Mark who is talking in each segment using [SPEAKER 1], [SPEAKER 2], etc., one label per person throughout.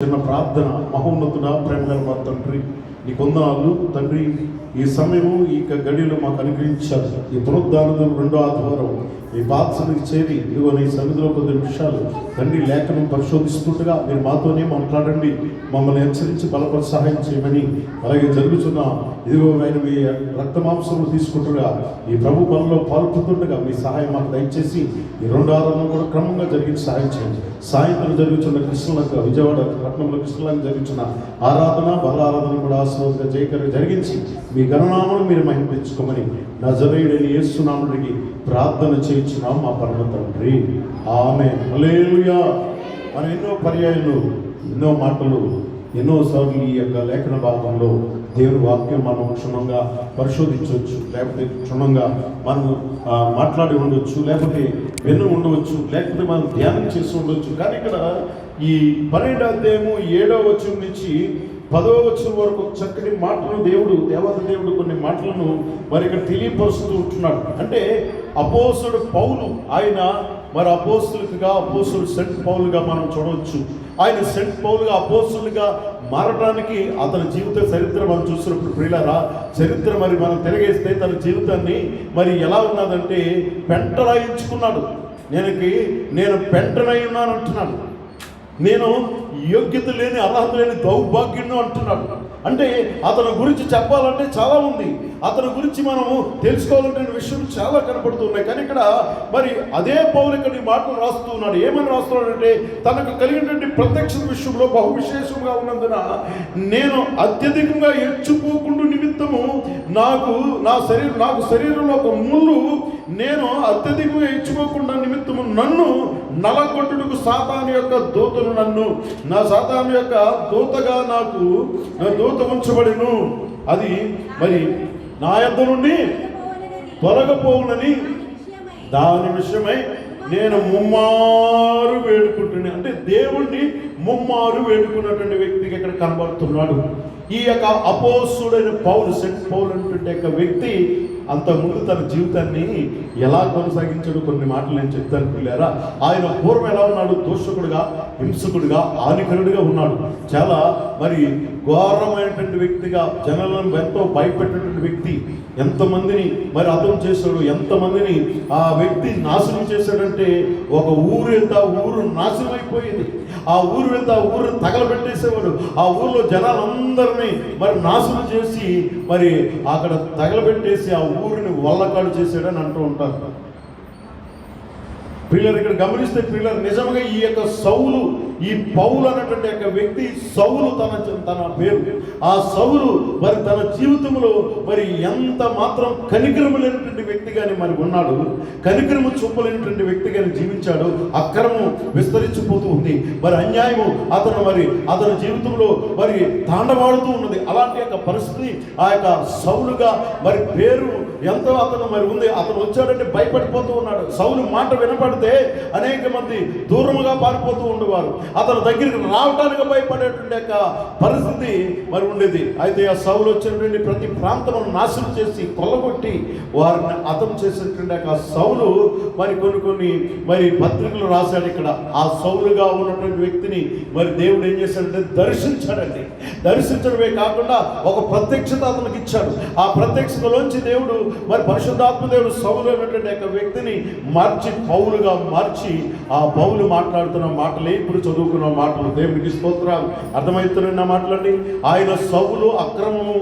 [SPEAKER 1] చిన్న ప్రార్థన. మహోన్నతుడా, ప్రేమగల మా తండ్రి, నీ కొందనాలు తండ్రి. ఈ సమయము ఈ గడిలో మాకు అనుగ్రహించారు. ఈ పునరుద్ధానం రెండో ఆదివారం ఈ బాధ్యతకి చేరి ఇదిగో నీ సన్నిధిలో 10 నిమిషాలు తండ్రి లేఖనం పరిశోధిస్తుండగా మీరు మాతోనే మాట్లాడండి, మమ్మల్ని హెచ్చరించి బలపరి సహాయం చేయమని, అలాగే జరుగుతున్న ఇదిగో ఆయన మీ రక్త మాంసములు తీసుకుంటుండగా ఈ ప్రభు పనుల్లో పాల్పడుతుండగా మీ సహాయం మాకు దయచేసి ఈ 2 ఆరాధనలు కూడా క్రమంగా జరిగించి సహాయం చేయండి. సాయంత్రం జరుగుతున్న కృష్ణలంక విజయవాడ పట్టణంలో కృష్ణలంక జరుగుతున్న ఆరాధన బలారాధన కూడా ఆశీర్వాదంగా జయకరంగా జరిగించి మీ గణనామను మీరు మహిమించుకోమని నజరేయుడైన యేసు నామమున ప్రార్థన చేయించున్నాం మా పరమ తండ్రి, ఆమేన్. హల్లెలూయా. మనం ఎన్నో పర్యాయాలు, ఎన్నో మాటలు, ఎన్నోసార్లు ఈ యొక్క లేఖన భాగంలో దేవుని వాక్యం మనం క్షుణ్ణంగా పరిశోధించవచ్చు, లేకపోతే క్షుణ్ణంగా మనం మాట్లాడి ఉండవచ్చు, లేకపోతే విని ఉండవచ్చు, లేకపోతే మనం ధ్యానం చేసి ఉండవచ్చు. కానీ ఇక్కడ ఈ 12వ అధ్యాయము 7వ వచనం నుంచి 10వ వచనం వరకు చక్కటి మాటలు దేవత దేవుడు కొన్ని మాటలను మరి ఇక్కడ తెలియపరుస్తూ ఉంటున్నాడు. అంటే అపోస్తలుడు పౌలు, ఆయన మరి అపోస్తలుడు సెంట్ పౌలుగా మనం చూడవచ్చు. ఆయన సెంట్ పౌలుగా అపోస్తలుగా మారడానికి అతని జీవిత చరిత్ర మనం చూసినప్పుడు ప్రియులారా, చరిత్ర మరి మనం తిరగేస్తే తన జీవితాన్ని మరి ఎలా ఉన్నదంటే పెంటరాయించుకున్నాడు. నేను పెంటనై ఉన్నాను అంటున్నాడు. నేను యోగ్యత లేని, అర్హత లేని దౌర్భాగ్యం అంటున్నాడు. అంటే అతని గురించి చెప్పాలంటే చాలా ఉంది, అతని గురించి మనము తెలుసుకోవాలంటే విషయం చాలా కనపడుతున్నాయి. కానీ ఇక్కడ మరి అదే పౌలు ఇక్కడ ఈ మాటలు రాస్తూ ఉన్నాడు. ఏమని రాస్తున్నాడంటే, తనకు కలిగినటువంటి ప్రత్యక్ష విషయంలో బహు విశేషంగా ఉన్నందున నేను అత్యధికంగా హెచ్చిపోకుండా నిమిత్తము నాకు శరీరంలో ఒక ముళ్ళు, నేను అత్యధికంగా హెచ్చుకోకుండా నిమిత్తము నన్ను నలగొట్టుటకు సాతాను యొక్క దూతను సాతాను యొక్క దూతగా నా దూత ఉంచబడిను. అది మరి నా యొద్ద నుండి తొలగపోవునని దాని విషయమై నేను ముమ్మారు వేడుకుంటున్నాను. అంటే దేవుణ్ణి ముమ్మారు వేడుకున్నటువంటి వ్యక్తికి ఇక్కడ కనబడుతున్నాడు. ఈ యొక్క అపోస్తలుడైన పౌలు, సెంట్ పౌలు అంటే యొక్క వ్యక్తి అంతకుముందు తన జీవితాన్ని ఎలా కొనసాగించాడు కొన్ని మాటలు నేను చెప్తాను పిల్లారా. ఆయన పూర్వం ఎలా ఉన్నాడు? దూషకుడుగా, హింసకుడుగా, హానికరుడుగా ఉన్నాడు. చాలా మరి ఘోరమైనటువంటి వ్యక్తిగా, జనాలను ఎంతో భయపెట్టినటువంటి వ్యక్తి. ఎంతమందిని మరి అర్థం చేశాడు, ఎంతమందిని ఆ వ్యక్తి నాశనం చేశాడంటే, ఒక ఊరు వెళ్తే ఆ ఊరు నాశనం అయిపోయేది. ఆ ఊరు వెళ్తే ఆ ఊరు తగలబెట్టేసేవాడు. ఆ ఊరిలో జనాలందరినీ మరి నాశనం చేసి మరి అక్కడ తగలబెట్టేసి ఆ ఊరిని వల్లకాడు చేసాడని అంటూ ఉంటారు. పిల్లలు ఇక్కడ గమనిస్తే పిల్లలు నిజంగా ఈ యొక్క సౌలు, ఈ పౌలు అన్నటువంటి యొక్క వ్యక్తి సౌలు తన పేరు. ఆ సౌలు మరి తన జీవితంలో మరి ఎంత మాత్రం కనికరము లేనటువంటి వ్యక్తిగానే మరి ఉన్నాడు. కనికరము చూపలేనటువంటి వ్యక్తిగానే జీవించాడు. అక్రమం విస్తరించిపోతూ ఉంది. మరి అన్యాయము అతని జీవితంలో మరి తాండవాడుతూ ఉన్నది. అలాంటి యొక్క పరిస్థితి ఆ యొక్క సౌలుగా మరి పేరు ఎంతో అతను మరి ఉంది. అతను వచ్చాడంటే భయపడిపోతూ ఉన్నాడు. సౌలు మాట వినపడితే అనేక మంది దూరముగా పారిపోతూ ఉండేవారు. అతని దగ్గరికి రావడానికి భయపడేటువంటి యొక్క పరిస్థితి మరి ఉండేది. అయితే ఆ సౌలు వచ్చినటువంటి ప్రతి ప్రాంతమును నాశనం చేసి కొల్లగొట్టి వారిని హతం చేసేటువంటి యొక్క సౌలు మరి కొన్ని మరి పత్రికలు రాశాడు. ఇక్కడ ఆ సౌలుగా ఉన్నటువంటి వ్యక్తిని మరి దేవుడు ఏం చేశాడంటే దర్శించాడండి. దర్శించడమే కాకుండా ఒక ప్రత్యక్షత అతనికి ఇచ్చాడు. ఆ ప్రత్యక్షతలోంచి దేవుడు మరి పరిశుద్ధాత్మ దేవుడు సౌలు అనేటువంటి యొక్క వ్యక్తిని మార్చి పౌలుగా మార్చి, ఆ పౌలు మాట్లాడుతున్న మాటలే ఇప్పుడు చదువుకున్న మాటలు. దేవునికి స్తోత్రాలు. అర్థమవుతున్న మాటలండి. ఆయన సౌలు అక్రమము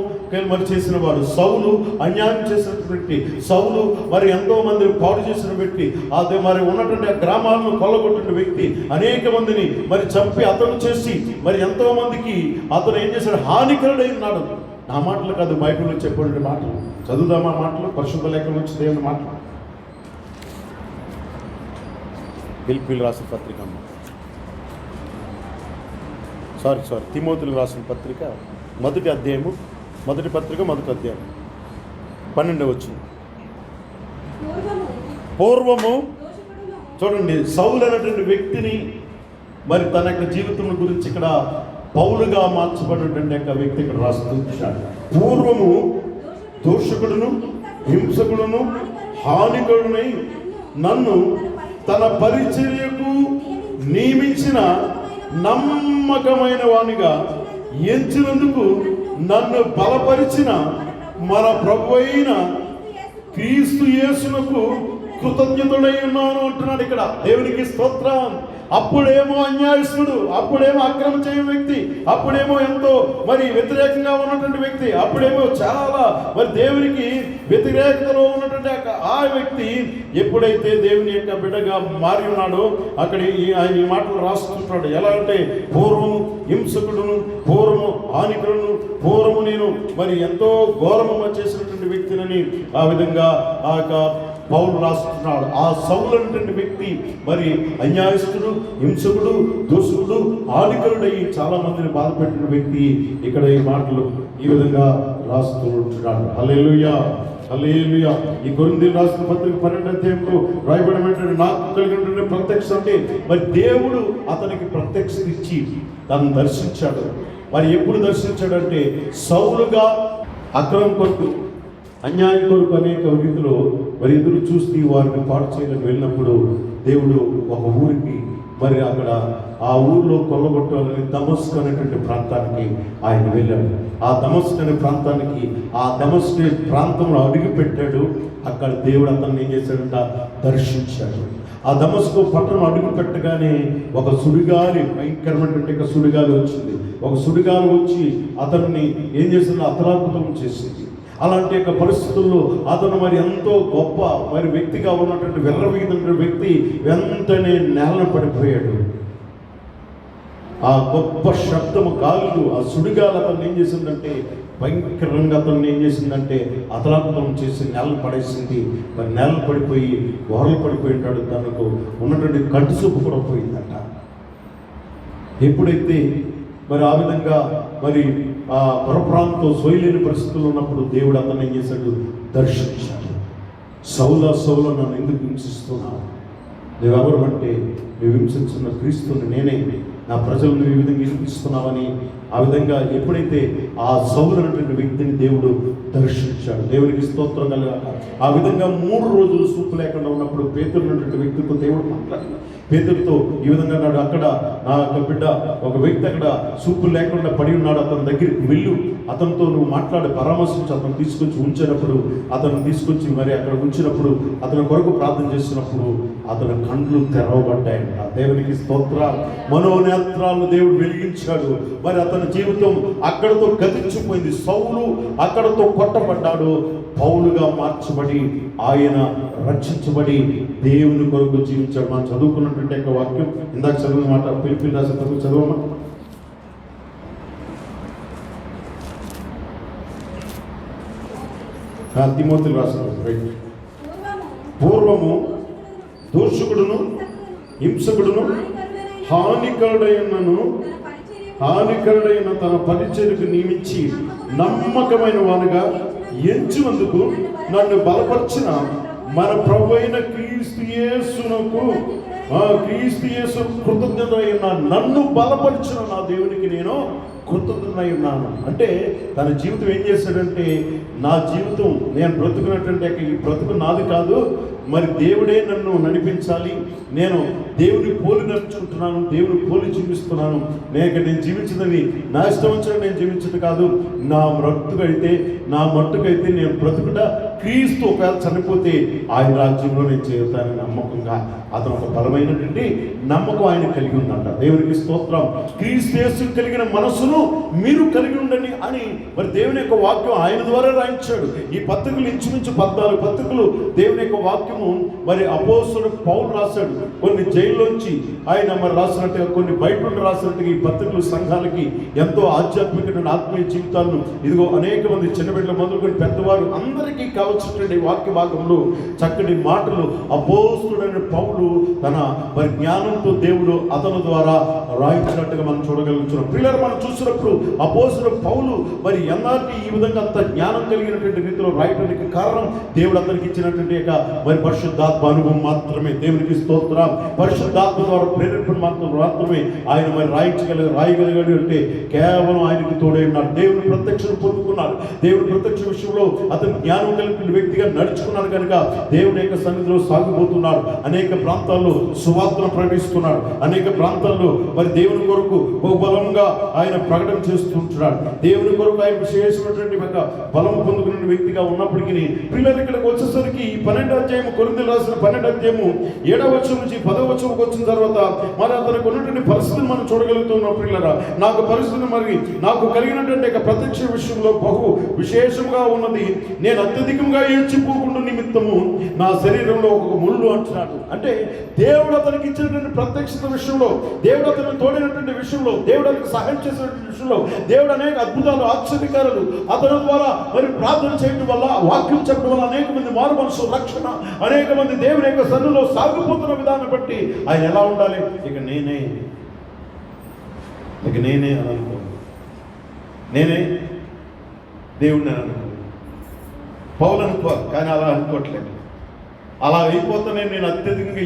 [SPEAKER 1] మరి చేసిన వాడు, సౌలు అన్యాయం చేసిన వ్యక్తి, సౌలు మరి ఎంతో మందిని పాడు చేసిన వ్యక్తి, అదే మరి ఉన్నటువంటి గ్రామాలను కొల్లగొట్టిన వ్యక్తి, అనేక మందిని మరి చంపి అతను చేసి మరి ఎంతో మందికి అతను ఏం చేశాడు? హానికరుడై ఉన్నాడు. నా మాటలు కాదు, బైబిల్లో చెప్పే మాటలు. చదువుదామా మాటలు? పరిశుద్ధ లేఖనం నుంచి దేవుని మాటలు. ఫిలిప్పీయులకు రాసిన పత్రిక, తిమోతిలకు రాసిన పత్రిక మొదటి అధ్యాయము, మొదటి పత్రిక మొదటి అధ్యాయం 12వ వచనం. పూర్వము చూడండి, సౌలు అనేటువంటి వ్యక్తిని మరి తన యొక్క జీవితం గురించి ఇక్కడ పౌలుగా మార్చబడినటువంటి యొక్క వ్యక్తి ఇక్కడ రాస్తూ, పూర్వము దోషకుడును, హింసకుడును, హానికుడునై నన్ను తన పరిచర్యకు నియమించిన నమ్మకమైన వానిగా ఎంచినందుకు నన్ను బలపరిచిన మన ప్రభువైన క్రీస్తు యేసునకు కృతజ్ఞతుడై ఉన్నాను అంటున్నాడు ఇక్కడ. దేవునికి స్తోత్రం. అప్పుడేమో అన్యాయస్తుడు, అప్పుడేమో అక్రమం చేయని వ్యక్తి, అప్పుడేమో ఎంతో వ్యతిరేకంగా ఉన్నటువంటి వ్యక్తి, అప్పుడేమో చాలా దేవునికి వ్యతిరేకతలో ఉన్నటువంటి ఆ వ్యక్తి ఎప్పుడైతే దేవుని యొక్క బిడ్డగా మారి ఉన్నాడో అక్కడ ఆయన ఈ మాటలు రాస్తుంటాడు. ఎలా అంటే, పూర్వము హింసకుడును, పూర్వము హానికులను, పూర్వము నేను ఎంతో ఘోరము చేసినటువంటి వ్యక్తినని ఆ విధంగా ఆ యొక్క పౌలు రాస్తున్నాడు. ఆ సౌలు అనేటువంటి వ్యక్తి అన్యాయస్తుడు, హింసకుడు, దోషకుడు, హానికరుడై చాలా మందిని బాధపెట్టిన వ్యక్తి ఇక్కడ ఈ మాటలు ఈ విధంగా రాస్తూ ఉంటున్నాడు. హల్లెలూయా, హల్లెలూయా. ఈ కొరింథీయులు రాసిన పత్రిక 12వ అధ్యాయంలో రాయబడినటువంటి నాకు కలిగినటువంటి ప్రత్యక్ష అంటే దేవుడు అతనికి ప్రత్యక్ష ఇచ్చి తను దర్శించాడు. ఎప్పుడు దర్శించాడంటే, సౌలుగా అక్రమం కొరకు, అన్యాయం కొరకు అనేక రీతిలో ఎదురు చూస్తూ వారిని పాటు చేయడానికి వెళ్ళినప్పుడు దేవుడు ఒక ఊరికి అక్కడ ఆ ఊరిలో కొల్లగొట్టాలని దమస్కు అనేటువంటి ప్రాంతానికి ఆయన వెళ్ళాడు. ఆ దమస్కు అనే ప్రాంతానికి, ఆ దమస్కు ప్రాంతంలో అడుగు పెట్టాడు. అక్కడ దేవుడు అతన్ని ఏం చేశాడంట, దర్శించాడు. ఆ దమస్కు పట్టణం అడుగు పెట్టగానే ఒక సుడిగాలి, భయంకరమైనటువంటి సుడిగాలి వచ్చింది. ఒక సుడిగాలి వచ్చి అతన్ని ఏం చేసిందో అతలాకుతం చేసింది. అలాంటి పరిస్థితుల్లో అతను ఎంతో గొప్ప వ్యక్తిగా ఉన్నటువంటి విర్రవీగిన వ్యక్తి వెంటనే నేలన పడిపోయాడు. ఆ గొప్ప శబ్దము గాలులు, ఆ సుడిగాలు అతన్ని ఏం చేసిందంటే భయంకరంగా అతన్ని ఏం చేసిందంటే అతలాకుతం చేసి నేలను పడేసింది. నేలను పడిపోయి గోరలు పడిపోయి ఉంటాడు. తనకు ఉన్నటువంటి కంటి చూపు కూడా పోయిందట. ఎప్పుడైతే ఆ విధంగా ఆ పురప్రాంతం సోయలేని పరిస్థితుల్లో ఉన్నప్పుడు దేవుడు అతన్ని ఏం చేశాడు, దర్శించాడు. సౌలా సౌలా నన్ను ఎందుకు హింసిస్తున్నావు? నువ్వెవరు అంటే, నువ్వు హింసించిన క్రీస్తుని నేనే, నా ప్రజలను ఈ విధంగా హింసిస్తున్నావని ఆ విధంగా ఎప్పుడైతే ఆ సౌలు అనేటువంటి వ్యక్తిని దేవుడు దర్శించాడు. దేవునికి స్తోత్రం కలగాలి. ఆ విధంగా 3 రోజులు సూపు లేకుండా ఉన్నప్పుడు పేతురు అనేటువంటి వ్యక్తితో దేవుడు మాట్లాడి పేతురుతో ఈ విధంగా అన్నాడు, అక్కడ నా యొక్క బిడ్డ ఒక వ్యక్తి అక్కడ సూపు లేకుండా పడి ఉన్నాడు, అతని దగ్గరికి వెళ్ళు, అతనితో నువ్వు మాట్లాడి పరామర్శించి అతను తీసుకొచ్చి ఉంచినప్పుడు, అతను తీసుకొచ్చి అక్కడ ఉంచినప్పుడు, అతని కొరకు ప్రార్థన చేసినప్పుడు అతని కండ్లు తెరవబడ్డాయంట. దేవునికి స్తోత్ర. మనోనేత్రాలను దేవుడు వెలిగించాడు. అతని జీవితం అక్కడతో గతించిపోయింది. సౌలు అక్కడతో కొట్టబడ్డాడు. పౌలుగా మార్చబడి ఆయన రక్షించబడి దేవుని కొరకు జీవించాడు. మనం చదువుకున్నటువంటి వాక్యం ఇందాక చదివిన మాట పిలిపి రాసిన చదవమా. తిమోతికి రాసిన, పూర్వము దోషకుడును, హింసకుడును, హానికరుడైన తన పరిచర్యకు నియమించి నమ్మకమైన వానుగా ఎంచినందుకు నన్ను బలపరిచిన మన ప్రభువైన క్రీస్తు యేసునకు కృతజ్ఞతై ఉన్నాను. నన్ను బలపరిచిన నా దేవునికి నేను కృతజ్ఞతై ఉన్నాను. అంటే తన జీవితం ఏం చేశాడంటే, నా జీవితం నేను బ్రతుకున్నటువంటి ఈ బ్రతుకు నాది కాదు, దేవుడే నన్ను నడిపించాలి, నేను దేవుని పోలి నడుచుకుంటున్నాను, దేవుని పోలి జీవిస్తున్నాను. నేను జీవించిందని నా ఇష్టం వచ్చిన నేను జీవించదు కాదు, నా మట్టుకైతే నేను బ్రతుకుట క్రీస్తు ఒకవేళ చనిపోతే ఆయన రాజ్యంలో నేను చేరుతానని నమ్మకంగా అతను ఒక బలమైనటువంటి నమ్మకం ఆయన కలిగి ఉందంట. దేవునికి స్తోత్రం. క్రీస్తు యేసు కలిగిన మనసును మీరు కలిగి ఉండండి అని దేవుని యొక్క వాక్యం ఆయన ద్వారా రాయించాడు. ఈ పత్రికలు ఇంచుమించు 14 పత్రికలు దేవుని యొక్క వాక్యము అపోస్తలుడు పౌలు రాశాడు. కొన్ని జైల్లోంచి ఆయన రాసినట్టుగా, కొన్ని బయట నుండి రాసినట్టుగా ఈ పత్రికలు సంఘాలకి ఎంతో ఆధ్యాత్మికమైన ఆత్మీయ జీవితాలను ఇదిగో అనేక మంది చిన్నబిడ్డల మొదలుకొని పెద్దవారు అందరికీ కావలసినటువంటి వాక్య భాగంలో చక్కటి మాటలు అపోస్తలుడైన పౌలు తన జ్ఞానంతో దేవుడు అతని ద్వారా రాయించినట్టుగా మనం చూడగలుగుతున్నాం. పిల్లలు మనం చూసినప్పుడు అపోస్తలుడు పౌలు ఎన్నాళ్ళకి ఈ విధంగా అంత జ్ఞానం కలిగినటువంటి రీతిలో రాయడానికి కారణం దేవుడు అతనికి ఇచ్చినటువంటి పరిశుద్ధాత్మ అనుభవం మాత్రమే, దేవునికి స్తోత్రం, పరిశుద్ధాత్మ ద్వారా ప్రేరేపణ మాత్రమే ఆయన మరి రాయగలిగాడు అంటే కేవలం ఆయనకి తోడై ఉన్నాడు. దేవుని ప్రత్యక్షను పొందుకున్నాడు. దేవుని ప్రత్యక్ష విషయంలో అతను జ్ఞానం కలిగిన వ్యక్తిగా నడుచుకున్నాడు కనుక దేవుని యొక్క సన్నిధిలో సాగిపోతున్నాడు. అనేక ప్రాంతాల్లో సువార్తను ప్రకటిస్తున్నాడు. అనేక ప్రాంతాల్లో మరి దేవుని కొరకు బహుబలంగా ఆయన ప్రకటన చేస్తుంటున్నాడు. దేవుని కొరకు ఆయన విశేషమైనటువంటి ఒక బలం పొందుకున్న వ్యక్తిగా ఉన్నప్పటికీ పిల్లలు ఇక్కడికి వచ్చేసరికి ఈ 12వ అధ్యాయము, కొరింథీయులకు రాసిన 12వ అధ్యాయము 7వ వచనం నుంచి 10వ వచనంకి వచ్చిన తర్వాత మరి అతనికి ఉన్నటువంటి పరిస్థితిని మనం చూడగలుగుతున్నాం. పిల్లరా, నాకు పరిస్థితి మరి నాకు కలిగినటువంటి ప్రత్యక్ష విషయంలో బహు విశేషంగా ఉన్నది. నేను అత్యధికంగా ఏడ్చిపోకుండా నిమిత్తము నా శరీరంలో ఒక ముళ్ళు అంటున్నాడు. అంటే దేవుడు అతనికి ఇచ్చినటువంటి ప్రత్యక్షత విషయంలో, దేవుడు అతనికి తోడినటువంటి విషయంలో, దేవుడు అతనికి సహాయం చేసినటువంటి విషయంలో, దేవుడు అనేక అద్భుతాలు, ఆశ్చర్యకారాలు అతని ద్వారా మరి ప్రార్థన చేయడం వల్ల, వాక్యం చెప్పడం వల్ల అనేక మంది మారు మనసు, రక్షణ, అనేక మంది దేవుని యొక్క సన్నిధిలో సాగిపోతున్న విధానం బట్టి ఆయన ఎలా ఉండాలి? ఇక నేనే అని అనుకో, నేనే దేవుడిని అని అనుకో. పౌలు అనుకో, కానీ అలా అనుకోవట్లేదు. అలా అయిపోతానే నేను అత్యధికంగా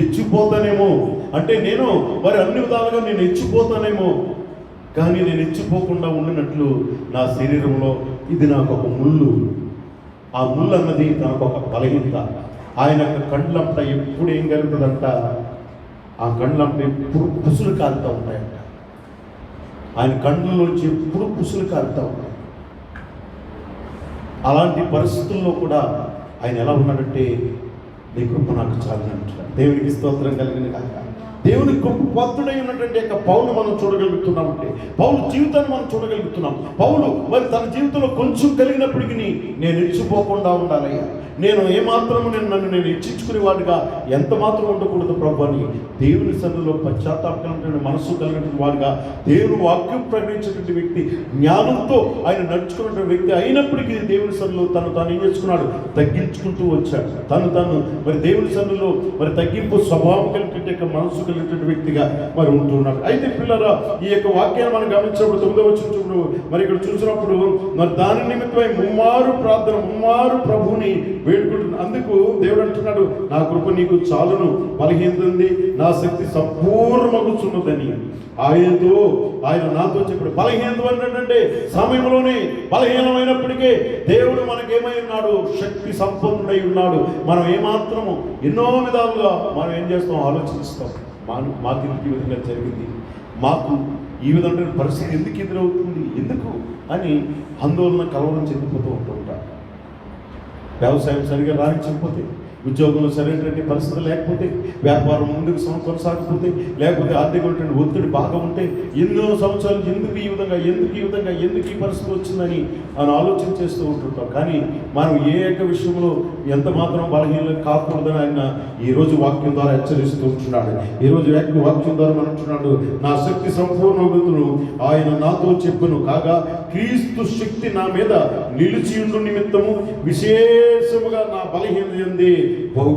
[SPEAKER 1] ఎచ్చిపోతానేమో, అంటే నేను మరి అన్ని విధాలుగా నేను ఎచ్చిపోతానేమో, కానీ నేను ఎచ్చిపోకుండా ఉండినట్లు నా శరీరంలో ఇది నాకు ఒక ముళ్ళు. ఆ ముళ్ళు అన్నది నాకు ఒక బలహీనత. ఆయన కండ్లంట ఎప్పుడు ఏం కలుగుతుందంట? ఆ కండ్లంట ఎప్పుడు పుసులు కారుతూ ఉంటాయంట. ఆయన కండ్లలోంచి ఎప్పుడు పుసులు కారుతూ ఉంటాయి. అలాంటి పరిస్థితుల్లో కూడా ఆయన ఎలా ఉన్నాడంటే, నీ కృప నాకు చాలినంటున్నాడు. దేవునికి స్తోత్రం కలిగిన కాక దేవుని కృప పాత్రుడై ఉన్నటువంటి యొక్క పౌలు మనం చూడగలుగుతున్నామంటే, పౌలు జీవితాన్ని మనం చూడగలుగుతున్నాం. పౌలు మరి తన జీవితంలో కొంచెం కలిగినప్పటికీ నేను ఇచ్చిపోకుండా ఉండాలయ్యా, నేను ఏమాత్రము నన్ను నేను ఇచ్చించుకునేవాడిగా ఎంత మాత్రం ఉండకూడదు ప్రభు అని దేవుని సన్నిధిలో పశ్చాత్తాపం మనస్సు కలిగినటువంటి వాడిగా, దేవుని వాక్యం ప్రకటించినటువంటి వ్యక్తి, జ్ఞానంతో ఆయన నడుచుకున్నటువంటి వ్యక్తి అయినప్పటికీ దేవుని సన్నిధిలో తాను ఏం చేసుకున్నాడు? తగ్గించుకుంటూ వచ్చాడు. తను మరి దేవుని సన్నిధిలో మరి తగ్గింపు స్వభావం కలిగినటువంటి మనస్సు కలిగినటువంటి వ్యక్తిగా మరి ఉంటున్నాడు. అయితే పిల్లరా, ఈ యొక్క వాక్యాన్ని మనం గమనించినప్పుడు 9వ వచనం మరి ఇక్కడ చూసినప్పుడు మరి దాని నిమిత్తమై ముమ్మారు ప్రార్థన, ముమ్మారు ప్రభువుని వేడుకుంటున్నాడు. అందుకు దేవుడు అంటున్నాడు, నా కృప నీకు చాలును, బలహీనత నా శక్తి సంపూర్ణమగుచున్నదని ఆయన నాతో చెప్పాడు. బలహీనత అంటే సమయంలోనే బలహీనమైనప్పటికే దేవుడు మనకేమై ఉన్నాడు? శక్తి సంపన్నుడై ఉన్నాడు. మనం ఏమాత్రము ఎన్నో విధాలుగా మనం ఏం చేస్తాం? ఆలోచిస్తాం. మాకు ఈ విధంగా జరిగింది, మాకు ఈ విధమైన పరిస్థితి ఎందుకు ఎదురవుతుంది, ఎందుకు అని ఆందోళన, కలవరం చెందిపోతూ ఉంటుంటారు. వ్యవసాయం సరిగా రాణించకపోతే, ఉద్యోగంలో సరైనటువంటి పరిస్థితి లేకపోతే, వ్యాపారం ముందుకు కొనసాగకపోతే, లేకపోతే ఆర్థికమైనటువంటి ఒత్తిడి బాగా ఉంటే, ఎన్నో సంవత్సరాలు ఎందుకు ఈ విధంగా ఎందుకు ఈ పరిస్థితి వచ్చిందని మనం ఆలోచన చేస్తూ ఉంటుంటాం. కానీ మనం ఏ యొక్క విషయంలో ఎంత మాత్రం బలహీనం కాకూడదని ఆయన ఈరోజు వాక్యం ద్వారా హెచ్చరిస్తూ ఉంటున్నాడు. ఈరోజు వాక్యం ద్వారా మనం అంటున్నాడు, నా శక్తి సంపూర్ణను ఆయన నాతో చెప్పును కాగా, క్రీస్తు శక్తి నా మీద నిలిచియుండు నిమిత్తము విశేషముగా నా బలహీనత ఎందే బహు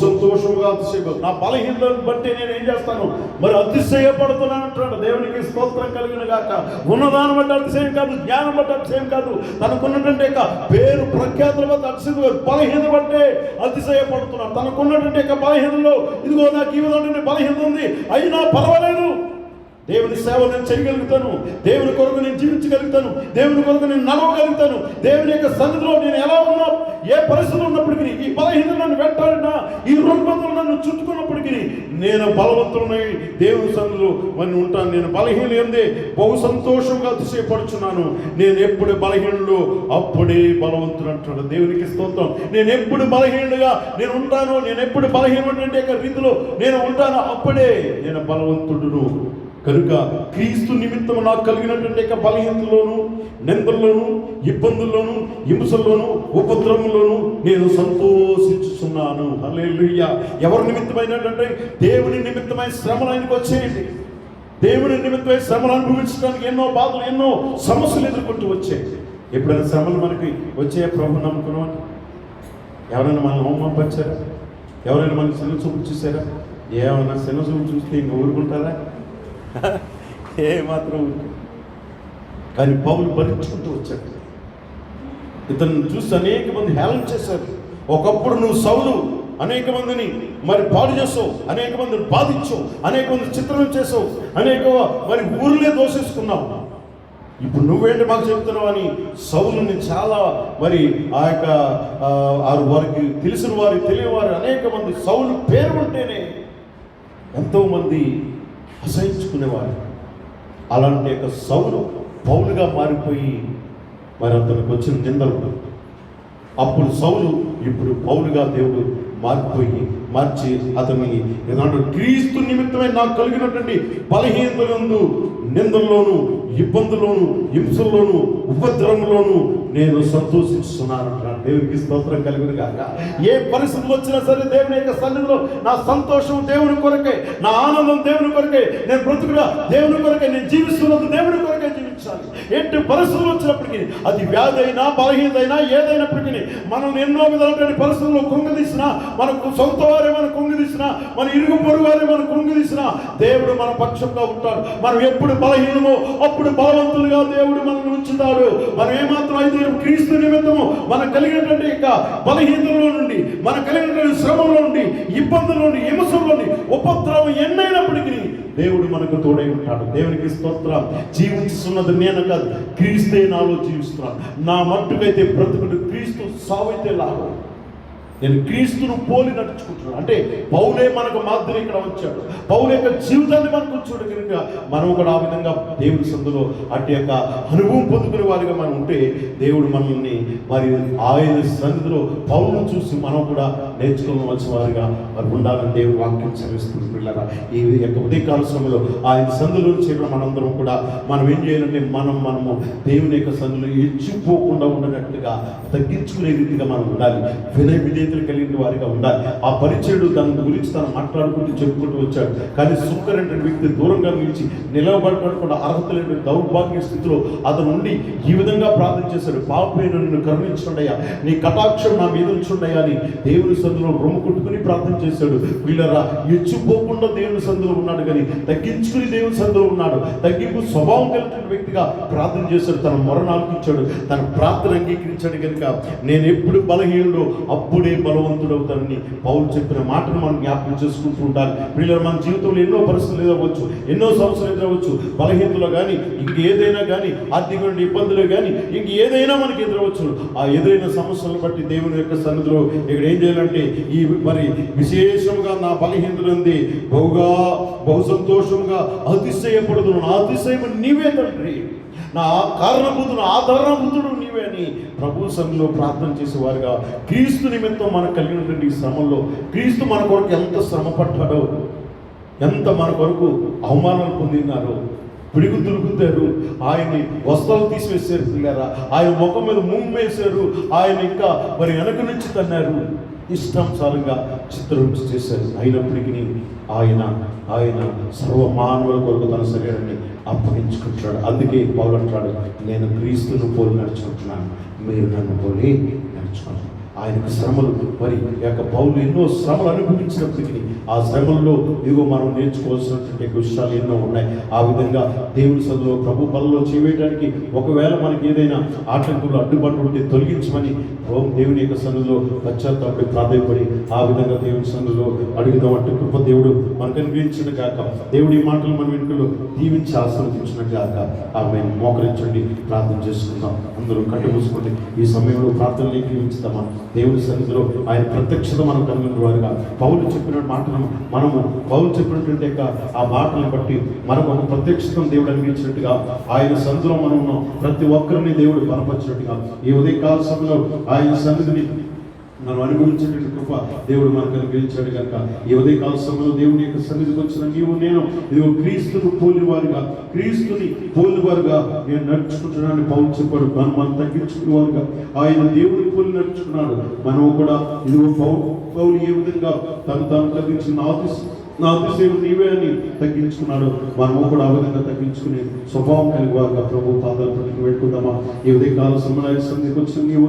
[SPEAKER 1] సంతోషముగా అతిశయపడు. నా బలహీనతను బట్టి నేను ఏం చేస్తాను? మరి అతిశయపడుతున్నాను అంటున్నాడు. దేవునికి స్తోత్రం కలిగిన గాక. ఉన్నదాన్ని బట్టి అతిశయం కాదు, జ్ఞానం బట్టి అతిశయం కాదు, తనకున్నటువంటి పేరు ప్రఖ్యాతుల బట్టి అతిశయం, బలహీనత బట్టే అతిశయపడుతున్నాడు. తనకున్నటువంటి బలహీనలో, ఇదిగో నాకు ఈ విధంగా బలహీనత ఉంది, అయినా పర్వాలేదు, దేవుని సేవ నేను చేయగలుగుతాను, దేవుని కొరకు నేను జీవించగలుగుతాను, దేవుని కొరకు నేను నడవగలుగుతాను. దేవుని యొక్క సన్నిధిలో నేను ఎలా ఉన్నా, ఏ పరిస్థితులు ఉన్నప్పటికీ, ఈ బలహీనతలు నన్ను వెంటాడినా, ఈ రుగ్మతలు నన్ను చుట్టుకున్నప్పటికీ నేను బలవంతులై దేవుని సన్నిధిలో మరి ఉంటాను. నేను బలహీన ఎందే బహు సంతోషంగా అతిశయపడుచున్నాను. నేను ఎప్పుడు బలహీనుడు అప్పుడే బలవంతుడు అంటాడు. దేవునికి స్తోత్రం. నేను ఎప్పుడు బలహీనుడుగా నేను ఉంటాను, నేను ఎప్పుడు బలహీనటువంటి రీతిలో నేను ఉంటాను, అప్పుడే నేను బలవంతుడును. కనుక క్రీస్తు నిమిత్తం నాకు కలిగినటువంటి బలహీనతలోను, నిందల్లోను, ఇబ్బందుల్లోను, హింసల్లోను, ఉపద్రవంలోను నేను సంతోషించుచున్నాను. హల్లెలూయా. ఎవరి నిమిత్తమైనటువంటి? దేవుని నిమిత్తమైన శ్రమలు ఆయనకు వచ్చేయండి. దేవుని నిమిత్తమైన శ్రమలు అనుభవించడానికి ఎన్నో బాధలు, ఎన్నో సమస్యలు ఎదుర్కొంటూ వచ్చాయి. ఎప్పుడైనా శ్రమలు మనకి వచ్చే ప్రభు నమ్ముకున్నాం? ఎవరైనా మనల్ని అవమానపరిచారా? ఎవరైనా మనకి చిన్న చూపు చూసారా? ఏమైనా చిన్న చూపు చూస్తే ఇంక ఊరుకుంటారా? ఏమాత్రం. కానీ పౌలు భరించుకుంటూ వచ్చాడు. ఇతన్ని చూసి అనేక మంది హేళన చేశారు. ఒకప్పుడు నువ్వు సౌలు అనేక మందిని మరి పాడు చేసావు, అనేక మందిని బాధించావు, అనేక మంది చిత్రం చేసావు, అనేక మరి ఊర్లే దోషేసుకున్నావు. ఇప్పుడు నువ్వేంటి మాకు చెప్తున్నావు అని సౌలుని చాలా మరి ఆ యొక్క వారికి తెలిసిన వారు తెలియని వారు అనేక మంది సౌలు పేరు ఉంటేనే ఎంతోమంది అసహించుకునేవారు. అలాంటి యొక్క సౌలు పౌలుగా మారిపోయి మరి అతనికి వచ్చిన నిందలు. అప్పుడు సౌలు ఇప్పుడు పౌలుగా దేవుడు మార్చి అతన్ని ఏదంటే క్రీస్తు నిమిత్తమే నాకు కలిగినటువంటి బలహీనతలందు, నిందల్లోను, ఇబ్బందుల్లోను, హింసల్లోను, ఉపద్రవంలోను నేను సంతోషిస్తున్నాను. దేవునికి స్తోత్రం కలుగును గాక. ఏ పరిస్థితులు వచ్చినా సరే దేవుని యొక్క సన్నిధిలో నా సంతోషం దేవుని కొరకే, నా ఆనందం దేవుని కొరకే, నేను బ్రతుకుడా దేవుని కొరకే, నేను జీవిస్తున్నది దేవుని కొరకే జీవించాలి. ఎట్టి పరిస్థితులు వచ్చినప్పటికీ, అది వ్యాధి అయినా బలహీనత అయినా ఏదైనప్పటికీ, మనం ఎన్నో విధాలైన పరిస్థితుల్లో కుంగదీసినా, మనకు సొంత వారే మనం కుంగదీసినా, మన ఇరుగు పొరుగు వారే మనం కుంగదీసినా దేవుడు మన పక్షంగా ఉంటాడు. మనం ఎప్పుడు బలహీనమో అప్పుడు బలవంతులుగా దేవుడు మనల్ని ఉంచుతాడు. మనం ఏమాత్రం అయితే క్రీస్తు నిమిత్తము మనకు కలిగినటువంటి యొక్క బలహీనతలో నుండి, మనకు కలిగినటువంటి శ్రమంలో నుండి, ఇబ్బందుల నుండి, హింసల నుండి, ఉపద్రవం ఎన్నైనప్పటికీ దేవుడు మనకు తోడై ఉంటాడు. దేవునికి స్తోత్రం. జీవిస్తున్నది నేను కాదు, క్రీస్తే నాలో జీవిస్తున్నాను. నా మట్టుకైతే బ్రతుకుడు క్రీస్తు, సావైతే లాభం. నేను క్రీస్తును పోలి నడుచుకుంటున్నాను. అంటే పౌలే మనకు మాదిరి ఇక్కడ వచ్చాడు. పౌలు యొక్క జీవితాన్ని మనకు వచ్చాడు కనుక మనం కూడా ఆ విధంగా దేవుడి సందులో అటు యొక్క అనుభవం పొందుకునే వారిగా మనం ఉంటే దేవుడు మనల్ని మరి ఆయన సన్నిధిలో పౌలను చూసి మనం కూడా నేర్చుకోవలసిన వారిగా మరి ఉండాలని దేవుడు వాక్యం చదివిస్తుంది. పిల్లరా, ఈ యొక్క ఉదయకాల సమయంలో ఆయన సన్నిధిలో చేరిన మనందరం కూడా మనం ఏం చేయాలంటే మనము దేవుని యొక్క సన్నిధిలో ఎచ్చిపోకుండా ఉండనట్లుగా తగ్గించుకునే రీతిగా మనం ఉండాలి. వినయ విధేయతలు కలిగిన వారిగా ఉండాలి. ఆ పరిచయుడు దాని గురించి తను మాట్లాడుకుంటూ చెప్పుకుంటూ వచ్చాడు. కానీ సుంకర్ అనే వ్యక్తి దూరంగా నిలిచి నిలవబడకుండా అర్హత లేని దౌర్భాగ్య స్థితిలో అతను ఉండి ఈ విధంగా ప్రార్థన చేశాడు. పాపమైన నిన్ను కరుణించుండయా, నీ కటాక్షం నా మీద ఉంచుండయా అని దేవుని సందులో రొమ్ము కొట్టుకుని ప్రార్థన చేశాడు. వీళ్ళరా ఎచ్చిపోకుండా దేవుని సందులో ఉన్నాడు, కానీ తగ్గించుకుని దేవుని సందులో ఉన్నాడు. తగ్గింపు స్వభావం కలిగిన వ్యక్తిగా ప్రార్థన చేశాడు. తన మొరను ఆలకించాడు, తన ప్రార్థన అంగీకరించాడు. కనుక నేను ఎప్పుడు బలహీనుడు అప్పుడే బలవంతుడవుతానని పౌలు చెప్పిన మాటను మనం జ్ఞాపకం చేసుకుంటూ ఉండాలి. వీళ్ళని మన జీవితంలో ఎన్నో పరిస్థితులు ఎదురవచ్చు, ఎన్నో సమస్యలు ఎదురవచ్చు. బలహీనతలో కానీ ఇంకేదైనా కానీ, ఆర్థికమైన ఇబ్బందులు కానీ ఇంకేదైనా మనకి ఎదురవచ్చు. ఆ ఎదురైన సమస్యలను బట్టి దేవుని యొక్క సన్నిధిలో ఇక్కడ ఏం చేయాలంటే ఈ మరి విశేషంగా నా బలహీనతలు ఉంది బహు సంతోషంగా అతిశయపడదు. నా అతిశయం నీవే తండ్రి, నా కారణభూతుడు ఆధారభూతుడు నీవే అని ప్రభు సన్నిధిలో ప్రార్థన చేసేవారుగా క్రీస్తు నిమిత్తం మనకు కలిగినటువంటి ఈ శ్రమంలో క్రీస్తు మన కొరకు ఎంత శ్రమ పడ్డాడో, ఎంత మన కొరకు అవమానాలు పొందినారో, పిడుగు దులుపుతారు, ఆయన్ని వస్త్రాలు తీసివేశారు పిల్లారా, ఆయన ముఖం మీద వేశారు, ఆయన ఇంకా మరి వెనక నుంచి తన్నారు, ఇష్టానుసారంగా చిత్రహింస చేశారు. అయినప్పటికీ ఆయన సర్వమానవుల కొరకు తన శరీరాన్ని అప్పగించుకుంటున్నాడు. అందుకే పౌలు అంటాడు, నేను క్రీస్తును పోలి నడుచుకుంటున్నాను, మీరు నన్ను పోలి నడుచుకోండి. ఆయనకు శ్రమలు మరి యొక్క పౌలు ఎన్నో శ్రమలు అనుభవించినప్పటికీ ఆ శ్రమల్లో ఇదిగో మనం నేర్చుకోవాల్సినటువంటి విషయాలు ఎన్నో ఉన్నాయి. ఆ విధంగా దేవుని సన్నిధిలో ప్రభు బలలో చేయడానికి ఒకవేళ మనకి ఏదైనా ఆటంకులు అడ్డుబాటు ఉంటే తొలగించమని దేవుని యొక్క సన్నిధిలో పశ్చాత్తాపడి ప్రాధాన్యపడి ఆ విధంగా దేవుని సన్నిధిలో అడుగుదాం. అంటే కృప దేవుడు మనకు అనుగ్రహించిన గాక. దేవుడి మాటలు మన వెనుకలో దీవించి ఆశీర్వదించిన గాక. ఆమె మోకరించండి, ప్రార్థన చేసుకుందాం. అందరూ కట్టు మూసుకోండి. ఈ సమయంలో ప్రార్థనలు ఏకీవించుదామా. దేవుని సన్నిధిలో ఆయన ప్రత్యక్షత మనం కలిగిన వారుగా పౌలు చెప్పిన మాటను పౌలు చెప్పినటువంటి యొక్క ఆ మాటలను బట్టి మనకు ఒక ప్రత్యక్షతను దేవుడు అందించినట్టుగా ఆయన సన్నిధిలో మనం ఉన్నాం. ప్రతి ఒక్కరిని దేవుడు బలపరిచినట్టుగా ఈ ఉదయకాల సమయంలో ఆయన సన్నిధిని మనం అనుభవించేటువంటి కృప దేవుడు మనకు అనుగ్రహించాడు కనుక ఈ ఉదయకాల సమయంలో దేవుని యొక్క సన్నిధికి వచ్చిన నీవు నేను ఇదిగో క్రీస్తుని పోలివారుగా నేను నడుచుకుంటున్నాను పౌలు చెప్పాడు. మనం తగ్గించుకునేవారుగా ఆయన దేవుని పోలి నడుచుకున్నాడు. మనం కూడా ఇదిగో పౌలు ఏ విధంగా తాను తగ్గించిన నా అతిశయం నీవే అని తగ్గించుకున్నాడు. మనము కూడా ఆ విధంగా తగ్గించుకునే స్వభావం కలిగి వారుగా ప్రభు పాదాల పనికి పెట్టుకుందామా? ఈ ఉదయకాల సమయానికి సంధికి వచ్చిన నీవు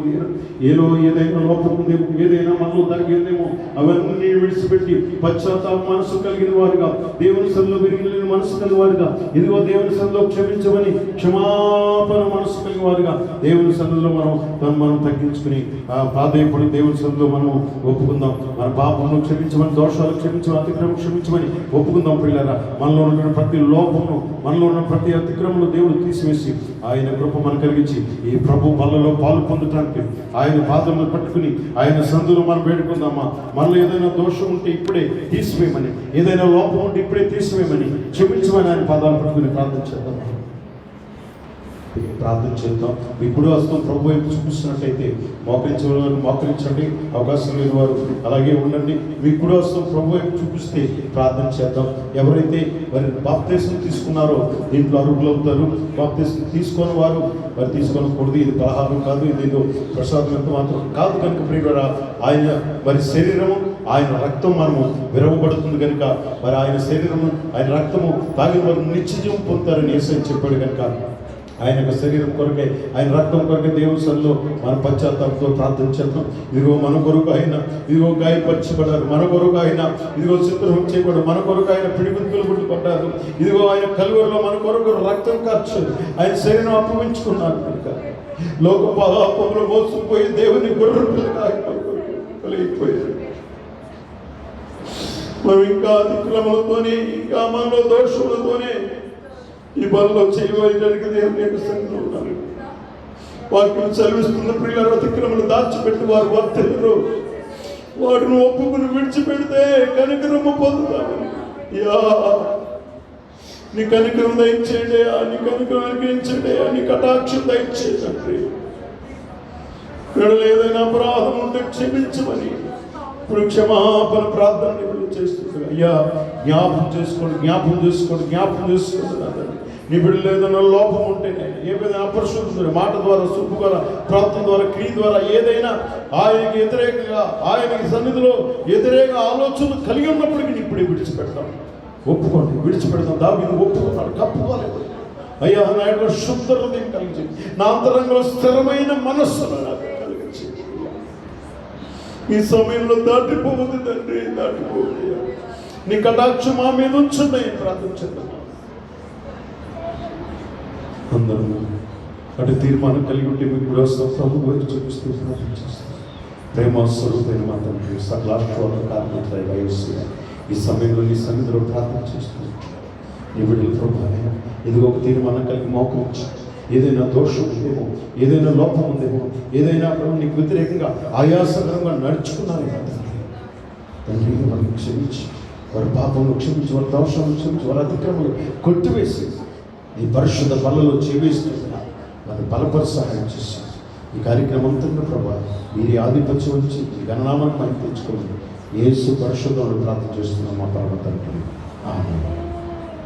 [SPEAKER 1] ఏదో ఏదైనా లోపం ఉందేమో, ఏదైనా మనలో తగ్గిందేమో అవన్నీ విడిచిపెట్టి పశ్చాత్తాప మనసు కలిగిన వారుగా, దేవుని సన్నిధిలో విరిగిన మనసు కలిగిన వారుగా, ఇదిగో దేవుని సన్నిధిలో క్షమించమని క్షమాపణ మనసు కలిగిన వారుగా దేవుని సన్నిధిలో మనం తగ్గించుకుని ప్రాధేయపడి దేవుని సన్నిధిలో మనం ఒప్పుకుందాం. మన పాపమును క్షమించమని, దోషాలు క్షమించమని, అతిక్రమం క్షమించమని ఒప్పుకుందాం. పిల్లరా, మనలో ఉన్న ప్రతి లోపమును, మనలో ఉన్న ప్రతి అతిక్రమను దేవుడు తీసివేసి ఆయన కృప మనం కలిగించి ఈ ప్రభు బలలో పాలు పొందటానికి ఆయన పాదములు పట్టుకుని ఆయన సందులో మనం వేడుకుందామా? మనలో ఏదైనా దోషం ఉంటే ఇప్పుడే తీసివేయమని, ఏదైనా లోపం ఉంటే ఇప్పుడే తీసివేయమని, క్షమించమని ఆయన పాదాలు పట్టుకుని ప్రార్థన చేద్దాం. ఇప్పుడు వస్తాం ప్రభు వైపు చూపిస్తున్నట్టయితే మోకరించండి. అవకాశం లేని వారు అలాగే ఉండండి. మీకు కూడా వస్తాం ప్రభు వైపు చూపిస్తే ప్రార్థన చేద్దాం. ఎవరైతే వారి బాప్తిసం తీసుకున్నారో దీంట్లో అర్హులు అవుతారు. బాప్తిసం తీసుకొని వారు తీసుకోకూడదు. ఇది పలహారం కాదు, ఇదేదో ప్రసాదం ఎంత మాత్రం కాదు. కనుక ప్రియులారా, ఆయన వారి శరీరము, ఆయన రక్తం మనము విరవబడుతుంది కనుక మరి ఆయన శరీరము, ఆయన రక్తము తాగిన వారు నిత్యజీవం పొందుతారని యేసు చెప్పాడు. కనుక ఆయన యొక్క శరీరం కొరకే, ఆయన రక్తం కొరకే దేవుని సన్నిధిలో మన పశ్చాత్తాపంతో ప్రార్థన చేద్దాం. ఇదిగో మన కొరకు ఆయన ఇదిగో గాయపరచబడ్డారు, మన కొరకు ఆయన ఇదిగో చిత్రహింస చేయబడ్డారు, మన కొరకు ఆయన పిడిగుద్దులు పుట్టుపడ్డారు. ఇదిగో ఆయన కలువరిలో మన కొరకు రక్తం కార్చారు, ఆయన శరీరం అప్పగించుకున్నారు. కనుక లోక పాపంలో మోసపోయి దేవుని గొర్రెలుగా అయిపోయారు. మనం ఇంకా అతిక్రమలతోనే, ఇంకా మనలో దోషములతోనే ఈ బలలో చేయడానికి దేవుని యొక్క సన్నిధిలో ఉన్నారు. వాక్యం చదివిస్తున్న ప్రియుల అతిక్రమలు దాచిపెట్టి వారు వర్తిల్లరు. వాటిని ఒప్పుకుని విడిచిపెడితే కనికరము పొందుతారు. నీ కనికరం దయచేయండి, నీ కనికరం అనుగ్రహించండి, నీ కటాక్షం దయచేయండి. ఏదైనా అపరాధం ఉంటే క్షమించమని ఇప్పుడు క్షమాపణ ప్రార్థన చేస్తుంది. అయ్యా, జ్ఞాపం చేసుకోండి. నీ బిడ్డలు ఏదైనా లోపం ఉంటేనే, ఏదైనా అపరిశుద్ధ మాట ద్వారా, చూపు ద్వారా, ప్రార్థన ద్వారా, క్రియ ద్వారా ఏదైనా ఆయనకి వ్యతిరేకంగా, ఆయనకి సన్నిధిలో వ్యతిరేక ఆలోచనలు కలిగి ఉన్నప్పటికీ ఇప్పుడే విడిచిపెడతాం. ఒప్పుకోండి, విడిచిపెడతాం. దావీదు ఒప్పుకున్నాడు, కప్పుకోలేదు. అయ్యా, నా యొక్క శుద్ధ హృదయం కలిగించి, నా అంతరంగంలో స్థిరమైన మనస్సును కలిగించి ఈ సమయంలో దాటిపోవద్దు తండ్రి, దాటిపోవద్దు. నీ కటాక్షం మా మీద ఉంచున్నాయి ప్రార్థించండి. అందరూ అటు తీర్మానం కలిగి ఉంటే మీకు కూడా ప్రభు వైపు చూపిస్తూ ప్రార్థించేస్తాం. ప్రేమ స్వరూపైన మా తండ్రి, సకలాశ్వాల కారణంగా ఈ సమయంలో నీ సన్నిధిలో ప్రార్థన చేస్తుంది. నీ బిడ్డలు ప్రభు ఇదిగో ఒక తీర్మానం కలిగి మోకరించి, ఏదైనా దోషం ఉందేమో, ఏదైనా లోపం ఉందేమో, ఏదైనా నీకు వ్యతిరేకంగా ఆయాసకరంగా నడుచుకున్నారు తండ్రి, వారిని క్షమించి, వారి పాపంలో క్షమించి, వారి దోషాలను క్షమించి, వారి అతిక్రమలు కొట్టివేసి ఈ పరిశుద్ధ బలలో జీవిస్తున్నా వారిని బలపరి సహాయం చేసి ఈ కార్యక్రమం అంతా ప్రభావ వీరి ఆధిపత్యం వచ్చి ఈ గణనామాన్ని మనం తెచ్చుకోండి. యేసు పరిశుద్ధంలో ప్రార్థన చేస్తున్నాం మా పరమ తండ్రి. ఆమేన్.